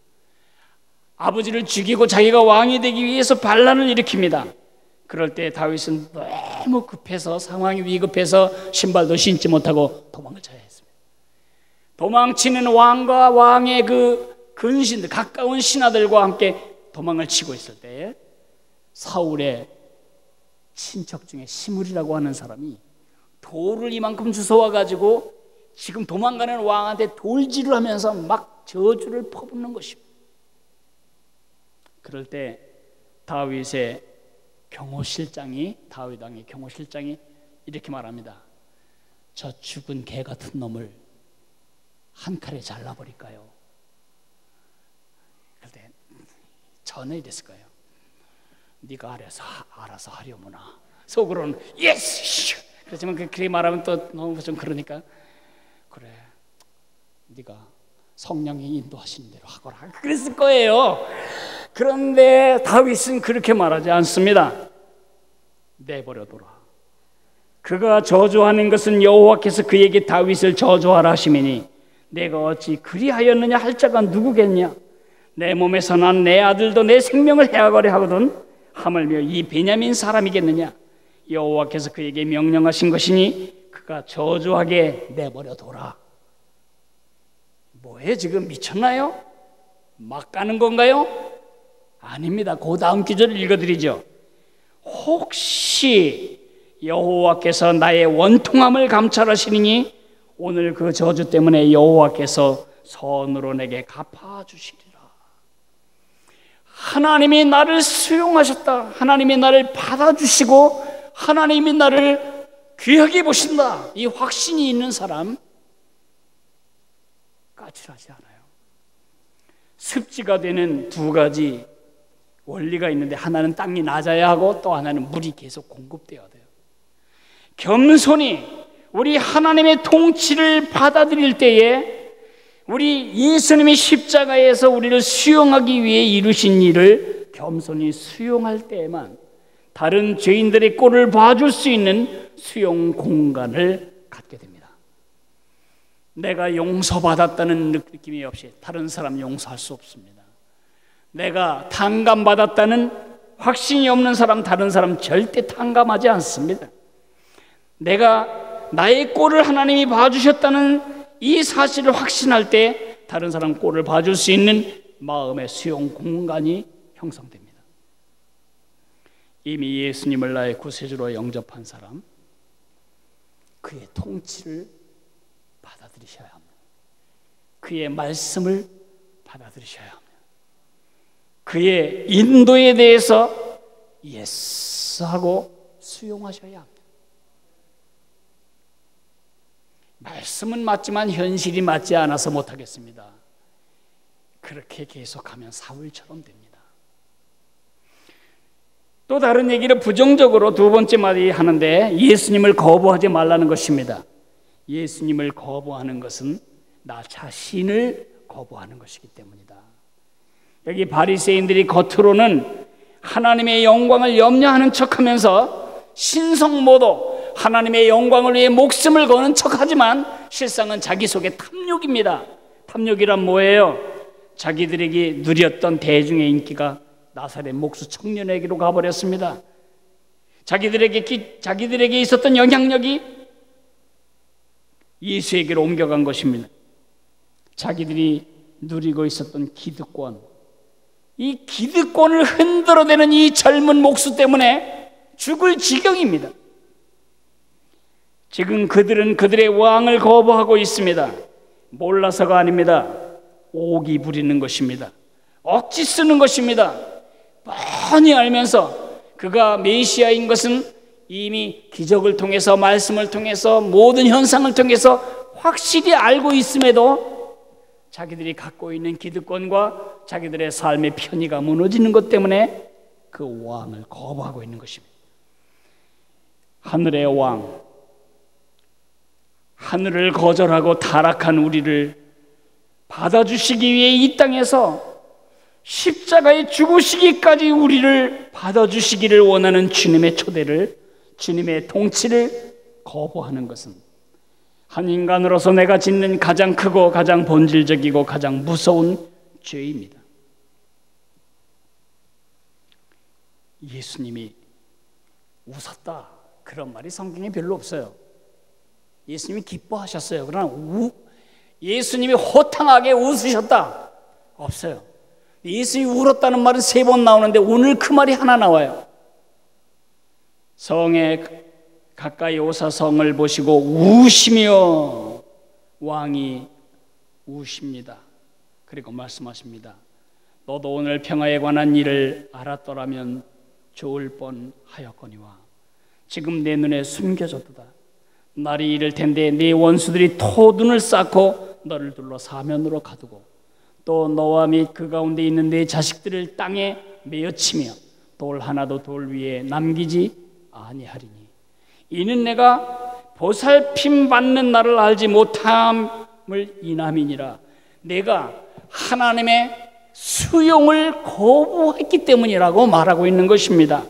아버지를 죽이고 자기가 왕이 되기 위해서 반란을 일으킵니다. 그럴 때 다윗은 너무 급해서 상황이 위급해서 신발도 신지 못하고 도망을 쳐야 했습니다. 도망치는 왕과 왕의 그 근신들, 가까운 신하들과 함께 도망을 치고 있을 때에 사울의 친척 중에 시므리라고 하는 사람이 돌을 이만큼 주워와가지고 지금 도망가는 왕한테 돌질을 하면서 막 저주를 퍼붓는 것입니다. 그럴 때 다윗의 경호실장이, 다윗 왕의 경호실장이 이렇게 말합니다. 저 죽은 개 같은 놈을 한 칼에 잘라버릴까요? 그럴 때 전혀 이랬을 거예요. 네가 알아서 하려무나. 속으로는 예스. 그렇지만 그렇게 말하면 또 너무 좀 그러니까 그래, 네가 성령이 인도하시는 대로 하거라, 그랬을 거예요. 그런데 다윗은 그렇게 말하지 않습니다. 내버려둬라. 그가 저주하는 것은 여호와께서 그에게 다윗을 저주하라 하시미니 내가 어찌 그리하였느냐 할 자가 누구겠냐. 내 몸에서 난 내 아들도 내 생명을 해하거려 하거든 하물며 이 베냐민 사람이겠느냐. 여호와께서 그에게 명령하신 것이니 그가 저주하게 내버려둬라. 뭐해, 지금 미쳤나요? 막 가는 건가요? 아닙니다. 그 다음 구절을 읽어드리죠. 혹시 여호와께서 나의 원통함을 감찰하시니 오늘 그 저주 때문에 여호와께서 선으로 내게 갚아주시리라. 하나님이 나를 수용하셨다. 하나님이 나를 받아주시고 하나님이 나를 귀하게 보신다. 이 확신이 있는 사람 까칠하지 않아요. 습지가 되는 두 가지 원리가 있는데 하나는 땅이 낮아야 하고 또 하나는 물이 계속 공급되어야 돼요. 겸손히 우리 하나님의 통치를 받아들일 때에 우리 예수님이 십자가에서 우리를 수용하기 위해 이루신 일을 겸손히 수용할 때에만 다른 죄인들의 꼴을 봐줄 수 있는 수용 공간을 갖게 됩니다. 내가 용서받았다는 느낌이 없이 다른 사람 용서할 수 없습니다. 내가 탕감받았다는 확신이 없는 사람, 다른 사람 절대 탕감하지 않습니다. 내가 나의 꼴을 하나님이 봐주셨다는 이 사실을 확신할 때 다른 사람 꼴을 봐줄 수 있는 마음의 수용 공간이 형성됩니다. 이미 예수님을 나의 구세주로 영접한 사람, 그의 통치를 받아들이셔야 합니다. 그의 말씀을 받아들이셔야 합니다. 그의 인도에 대해서 예스 하고 수용하셔야 합니다. 말씀은 맞지만 현실이 맞지 않아서 못하겠습니다. 그렇게 계속하면 사울처럼 됩니다. 또 다른 얘기를 부정적으로 두 번째 말이 하는데 예수님을 거부하지 말라는 것입니다. 예수님을 거부하는 것은 나 자신을 거부하는 것이기 때문이다. 여기 바리새인들이 겉으로는 하나님의 영광을 염려하는 척하면서 신성모도 하나님의 영광을 위해 목숨을 거는 척하지만 실상은 자기 속에 탐욕입니다. 탐욕이란 뭐예요? 자기들에게 누렸던 대중의 인기가 나사렛 목수 청년에게로 가버렸습니다. 자기들에게 있었던 영향력이 예수에게로 옮겨간 것입니다. 자기들이 누리고 있었던 기득권, 이 기득권을 흔들어대는 이 젊은 목수 때문에 죽을 지경입니다. 지금 그들은 그들의 왕을 거부하고 있습니다. 몰라서가 아닙니다. 오기 부리는 것입니다. 억지 쓰는 것입니다. 뻔히 알면서 그가 메시아인 것은 이미 기적을 통해서, 말씀을 통해서, 모든 현상을 통해서 확실히 알고 있음에도 자기들이 갖고 있는 기득권과 자기들의 삶의 편의가 무너지는 것 때문에 그 왕을 거부하고 있는 것입니다. 하늘의 왕, 하늘을 거절하고 타락한 우리를 받아주시기 위해 이 땅에서 십자가에 죽으시기까지 우리를 받아주시기를 원하는 주님의 초대를, 주님의 통치를 거부하는 것은 한 인간으로서 내가 짓는 가장 크고 가장 본질적이고 가장 무서운 죄입니다. 예수님이 웃었다, 그런 말이 성경에 별로 없어요. 예수님이 기뻐하셨어요. 그러나 예수님이 호탕하게 웃으셨다, 없어요. 예수님이 울었다는 말은 3번 나오는데 오늘 그 말이 하나 나와요. 성에 가까이 오사 성을 보시고 우시며 왕이 우십니다. 그리고 말씀하십니다. 너도 오늘 평화에 관한 일을 알았더라면 좋을 뻔하였거니와 지금 내 눈에 숨겨졌도다. 날이 이를 텐데 네 원수들이 토둔을 쌓고 너를 둘러 사면으로 가두고 또 너와 및 그 가운데 있는 네 자식들을 땅에 메어치며 돌 하나도 돌 위에 남기지 아니하리니 이는 내가 보살핌 받는 나를 알지 못함을 인함이니라. 내가 하나님의 수용을 거부했기 때문이라고 말하고 있는 것입니다.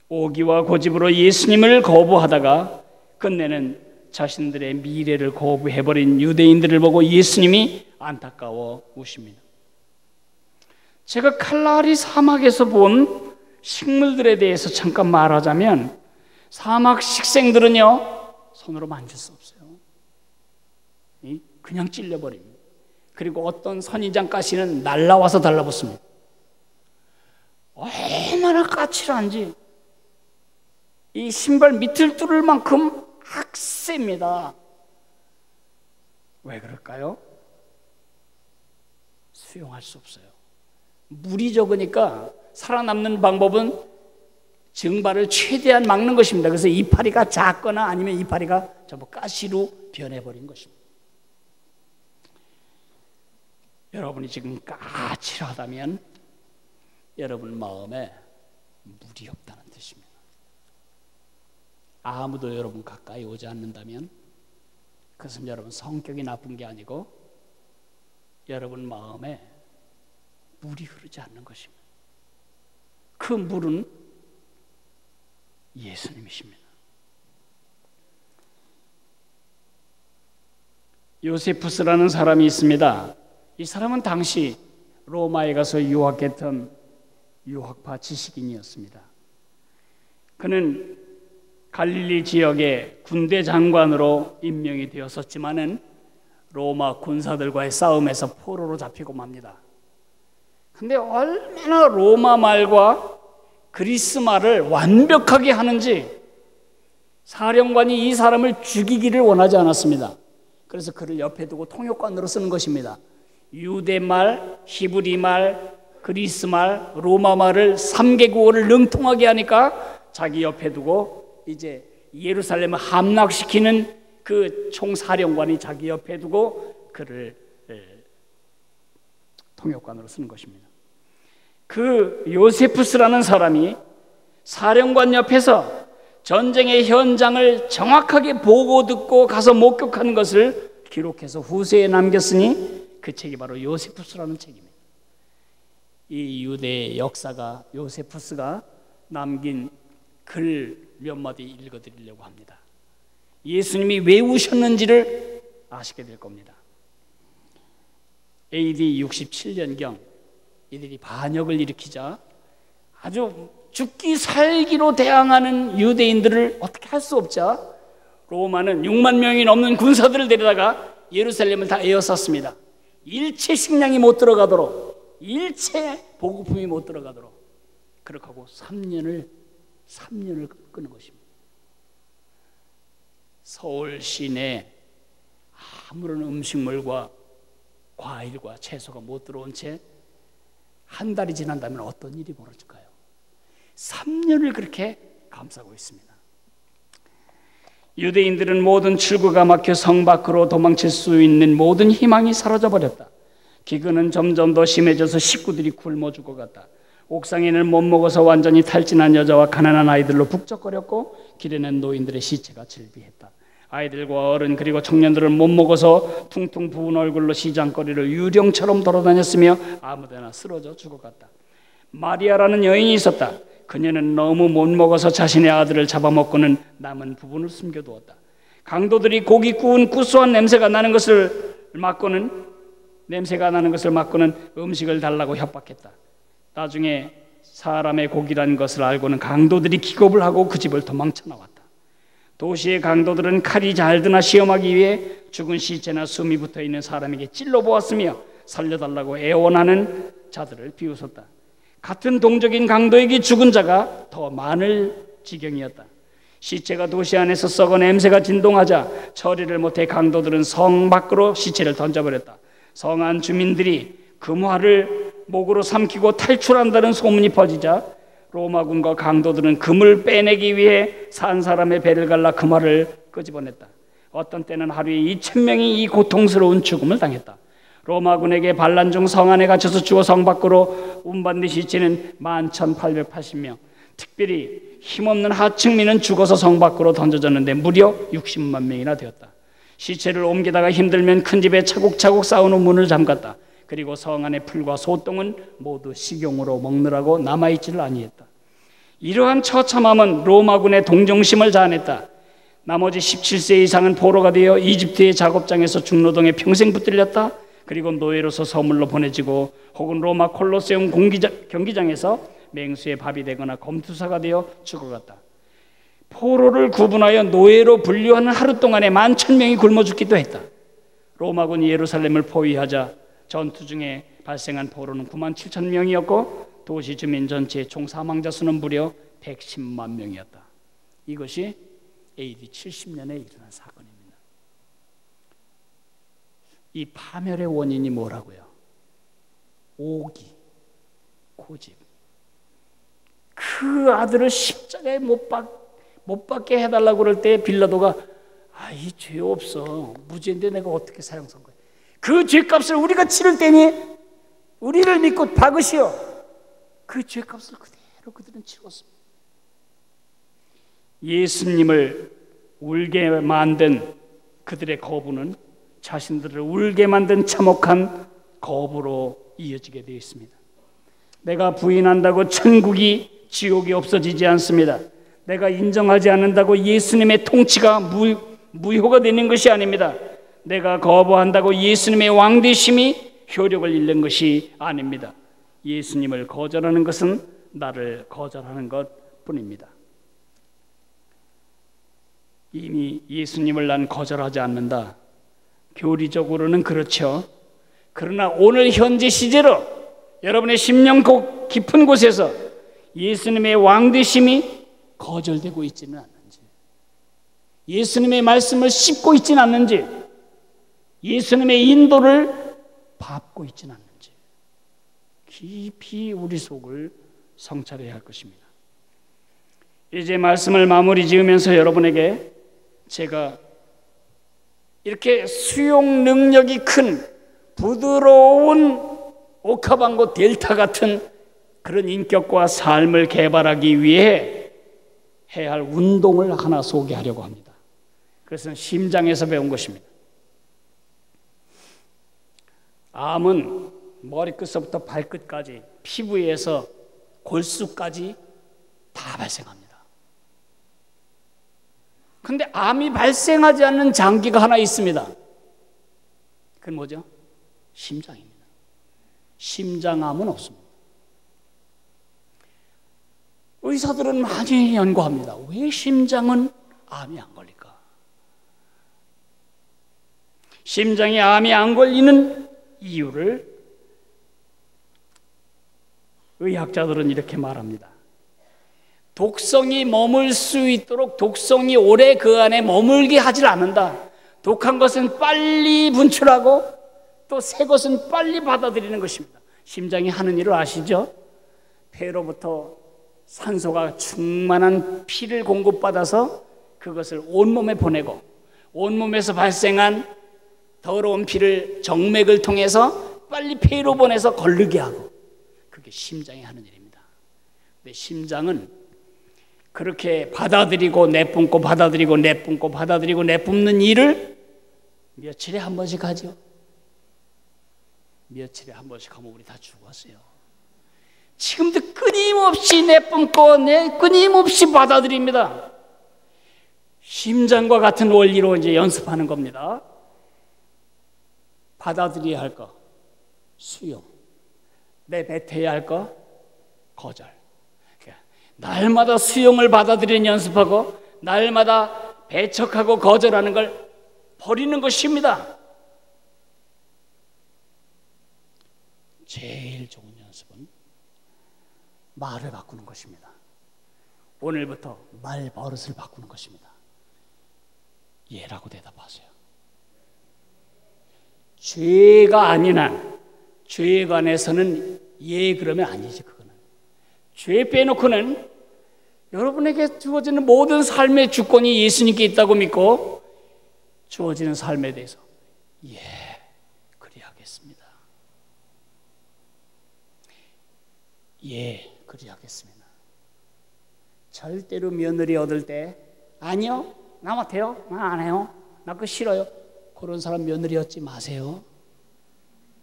오기와 고집으로 예수님을 거부하다가 끝내는 자신들의 미래를 거부해버린 유대인들을 보고 예수님이 안타까워 우십니다. 제가 칼라리 사막에서 본 식물들에 대해서 잠깐 말하자면 사막 식생들은요 손으로 만질 수 없어요. 그냥 찔려버립니다. 그리고 어떤 선인장 가시는 날라와서 달라붙습니다. 얼마나 까칠한지 이 신발 밑을 뚫을 만큼 악셉니다. 왜 그럴까요? 수용할 수 없어요. 물이 적으니까 살아남는 방법은 증발을 최대한 막는 것입니다. 그래서 이파리가 작거나 아니면 이파리가 전부 가시로 변해버린 것입니다. 여러분이 지금 까칠하다면 여러분 마음에 물이 없다는 뜻입니다. 아무도 여러분 가까이 오지 않는다면 그것은 여러분 성격이 나쁜 게 아니고 여러분 마음에 물이 흐르지 않는 것입니다. 그 물은 예수님이십니다. 요세푸스라는 사람이 있습니다. 이 사람은 당시 로마에 가서 유학했던 유학파 지식인이었습니다. 그는 갈릴리 지역의 군대 장관으로 임명이 되었었지만은 로마 군사들과의 싸움에서 포로로 잡히고 맙니다. 근데 얼마나 로마 말과 그리스 말을 완벽하게 하는지 사령관이 이 사람을 죽이기를 원하지 않았습니다. 그래서 그를 옆에 두고 통역관으로 쓰는 것입니다. 유대말, 히브리말, 그리스말, 로마말을 3개국어를 능통하게 하니까 자기 옆에 두고 이제 예루살렘을 함락시키는 그 총사령관이 자기 옆에 두고 그를 통역관으로 쓰는 것입니다. 그 요세푸스라는 사람이 사령관 옆에서 전쟁의 현장을 정확하게 보고 듣고 가서 목격하는 것을 기록해서 후세에 남겼으니 그 책이 바로 요세푸스라는 책입니다. 이 유대의 역사가 요세푸스가 남긴 글 몇 마디 읽어드리려고 합니다. 예수님이 왜 우셨는지를 아시게 될 겁니다. AD 67년경 이들이 반역을 일으키자 아주 죽기 살기로 대항하는 유대인들을 어떻게 할 수 없자 로마는 6만 명이 넘는 군사들을 데려다가 예루살렘을 다 에워쌌습니다. 일체 식량이 못 들어가도록, 일체 보급품이 못 들어가도록 그렇게 하고 3년을 끄는 것입니다. 서울 시내에 아무런 음식물과 과일과 채소가 못 들어온 채 한 달이 지난다면 어떤 일이 벌어질까요? 3년을 그렇게 감싸고 있습니다. 유대인들은 모든 출구가 막혀 성 밖으로 도망칠 수 있는 모든 희망이 사라져버렸다. 기근은 점점 더 심해져서 식구들이 굶어 죽어갔다. 옥상에는 못 먹어서 완전히 탈진한 여자와 가난한 아이들로 북적거렸고 길에는 노인들의 시체가 즐비했다. 아이들과 어른 그리고 청년들은 못 먹어서 퉁퉁 부은 얼굴로 시장거리를 유령처럼 돌아다녔으며 아무데나 쓰러져 죽어갔다. 마리아라는 여인이 있었다. 그녀는 너무 못 먹어서 자신의 아들을 잡아먹고는 남은 부분을 숨겨두었다. 강도들이 고기 구운 구수한 냄새가 나는 것을 맡고는 음식을 달라고 협박했다. 나중에 사람의 고기라는 것을 알고는 강도들이 기겁을 하고 그 집을 도망쳐 나왔다. 도시의 강도들은 칼이 잘 드나 시험하기 위해 죽은 시체나 숨이 붙어있는 사람에게 찔러보았으며 살려달라고 애원하는 자들을 비웃었다. 같은 동족인 강도에게 죽은 자가 더 많을 지경이었다. 시체가 도시 안에서 썩어 냄새가 진동하자 처리를 못해 강도들은 성 밖으로 시체를 던져버렸다. 성 안 주민들이 금화를 목으로 삼키고 탈출한다는 소문이 퍼지자 로마군과 강도들은 금을 빼내기 위해 산 사람의 배를 갈라 금화를 끄집어냈다. 어떤 때는 하루에 2,000명이 이 고통스러운 죽음을 당했다. 로마군에게 반란 중 성 안에 갇혀서 죽어 성 밖으로 운반된 시체는 11,880명. 특별히 힘없는 하층민은 죽어서 성 밖으로 던져졌는데 무려 60만 명이나 되었다. 시체를 옮기다가 힘들면 큰 집에 차곡차곡 쌓아놓은 문을 잠갔다. 그리고 성 안의 풀과 소똥은 모두 식용으로 먹느라고 남아있지를 아니했다. 이러한 처참함은 로마군의 동정심을 자아냈다. 나머지 17세 이상은 포로가 되어 이집트의 작업장에서 중노동에 평생 붙들렸다. 그리고 노예로서 서물로 보내지고 혹은 로마 콜로세움 경기장에서 맹수의 밥이 되거나 검투사가 되어 죽어갔다. 포로를 구분하여 노예로 분류하는 하루 동안에 11,000명이 굶어 죽기도 했다. 로마군이 예루살렘을 포위하자 전투 중에 발생한 포로는 97,000명이었고 도시 주민 전체의 총 사망자 수는 무려 110만 명이었다. 이것이 AD 70년에 일어난 사건입니다. 이 파멸의 원인이 뭐라고요? 오기, 고집. 그 아들을 십자가에 못 박게 해달라고 그럴 때 빌라도가 이 죄 없어, 무죄인데 내가 어떻게 사형선 거야? 그 죄값을 우리가 치를 때니 우리를 믿고 박으시오. 그 죄값을 그대로 그들은 치렀습니다. 예수님을 울게 만든 그들의 거부는 자신들을 울게 만든 참혹한 거부로 이어지게 되어 있습니다. 내가 부인한다고 천국이 지옥이 없어지지 않습니다. 내가 인정하지 않는다고 예수님의 통치가 무효가 되는 것이 아닙니다. 내가 거부한다고 예수님의 왕되심이 효력을 잃는 것이 아닙니다. 예수님을 거절하는 것은 나를 거절하는 것 뿐입니다. 이미 예수님을 난 거절하지 않는다. 교리적으로는 그렇죠. 그러나 오늘 현재 시제로 여러분의 심령 깊은 곳에서 예수님의 왕되심이 거절되고 있지는 않는지, 예수님의 말씀을 씹고 있지는 않는지, 예수님의 인도를 밟고 있지는 않는지 깊이 우리 속을 성찰해야 할 것입니다. 이제 말씀을 마무리 지으면서 여러분에게 제가 이렇게 수용 능력이 큰 부드러운 오카방고 델타 같은 그런 인격과 삶을 개발하기 위해 해야 할 운동을 하나 소개하려고 합니다. 그것은 심장에서 배운 것입니다. 암은 머리끝서부터 발끝까지, 피부에서 골수까지 다 발생합니다. 그런데 암이 발생하지 않는 장기가 하나 있습니다. 그건 뭐죠? 심장입니다. 심장암은 없습니다. 의사들은 많이 연구합니다. 왜 심장은 암이 안 걸릴까? 심장이 암이 안 걸리는 이유를 의학자들은 이렇게 말합니다. 독성이 머물 수 있도록 독성이 오래 그 안에 머물게 하질 않는다. 독한 것은 빨리 분출하고 또 새 것은 빨리 받아들이는 것입니다. 심장이 하는 일을 아시죠? 폐로부터 산소가 충만한 피를 공급받아서 그것을 온몸에 보내고 온몸에서 발생한 더러운 피를 정맥을 통해서 빨리 폐로 보내서 걸르게 하고, 그게 심장이 하는 일입니다. 근데 심장은 그렇게 받아들이고 내뿜고 받아들이고 내뿜고 받아들이고 내뿜는 일을 며칠에 한 번씩 하죠. 며칠에 한 번씩 하면 우리 다 죽었어요. 지금도 끊임없이 내뿜고 끊임없이 받아들입니다. 심장과 같은 원리로 이제 연습하는 겁니다. 받아들여야 할 거 수용, 내뱉어야 할 거 거절. 날마다 수용을 받아들이는 연습하고 날마다 배척하고 거절하는 걸 버리는 것입니다. 제일 좋은 연습은 말을 바꾸는 것입니다. 오늘부터 말 버릇을 바꾸는 것입니다. 예라고 대답하세요. 죄가 아닌 한, 죄에 관해서는 예 그러면 아니지. 그거는 죄 빼놓고는 여러분에게 주어지는 모든 삶의 주권이 예수님께 있다고 믿고 주어지는 삶에 대해서 예 그리하겠습니다. 예 그리하겠습니다. 절대로 며느리 얻을 때 아니요 나 못해요, 나 안 해요, 나 그거 싫어요, 그런 사람 며느리 얻지 마세요.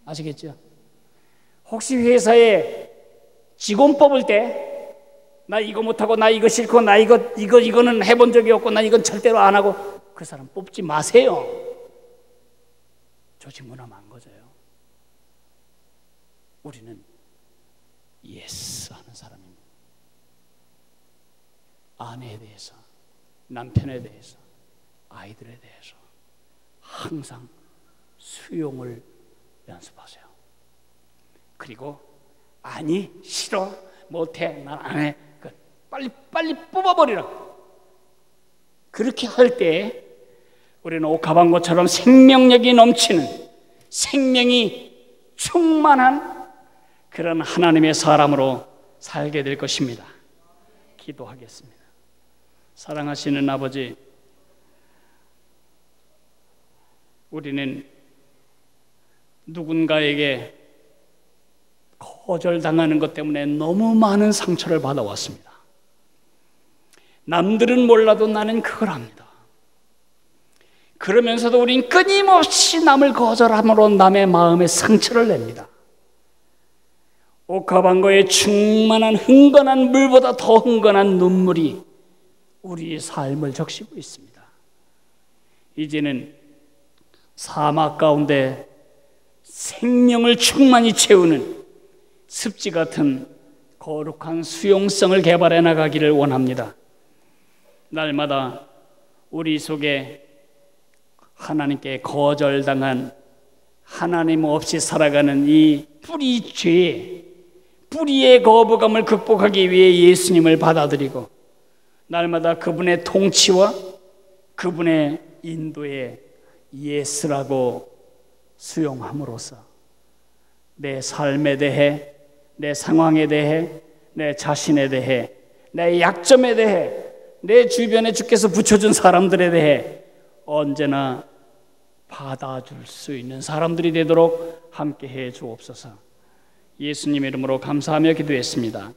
아시겠죠? 혹시 회사에 직원 뽑을 때 나 이거 못하고 나 이거 싫고 나 이거는 해본 적이 없고 나 이건 절대로 안 하고 그 사람 뽑지 마세요. 조직 문화 망가져요. 우리는 예스 하는 사람입니다. 아내에 대해서, 남편에 대해서, 아이들에 대해서 항상 수용을 연습하세요. 그리고 아니 싫어 못해 난 안 해 빨리 뽑아버리라고. 그렇게 할 때 우리는 옥합방구처럼 생명력이 넘치는, 생명이 충만한 그런 하나님의 사람으로 살게 될 것입니다. 기도하겠습니다. 사랑하시는 아버지, 우리는 누군가에게 거절당하는 것 때문에 너무 많은 상처를 받아왔습니다. 남들은 몰라도 나는 그걸 압니다. 그러면서도 우린 끊임없이 남을 거절함으로 남의 마음에 상처를 냅니다. 옥합방구의 충만한 흥건한 물보다 더 흥건한 눈물이 우리의 삶을 적시고 있습니다. 이제는 사막 가운데 생명을 충만히 채우는 습지 같은 거룩한 수용성을 개발해 나가기를 원합니다. 날마다 우리 속에 하나님께 거절당한, 하나님 없이 살아가는 이 뿌리 죄, 뿌리의 거부감을 극복하기 위해 예수님을 받아들이고 날마다 그분의 통치와 그분의 인도에 예스라고 수용함으로써 내 삶에 대해, 내 상황에 대해, 내 자신에 대해, 내 약점에 대해, 내 주변에 주께서 붙여준 사람들에 대해 언제나 받아줄 수 있는 사람들이 되도록 함께해 주옵소서. 예수님 이름으로 감사하며 기도했습니다.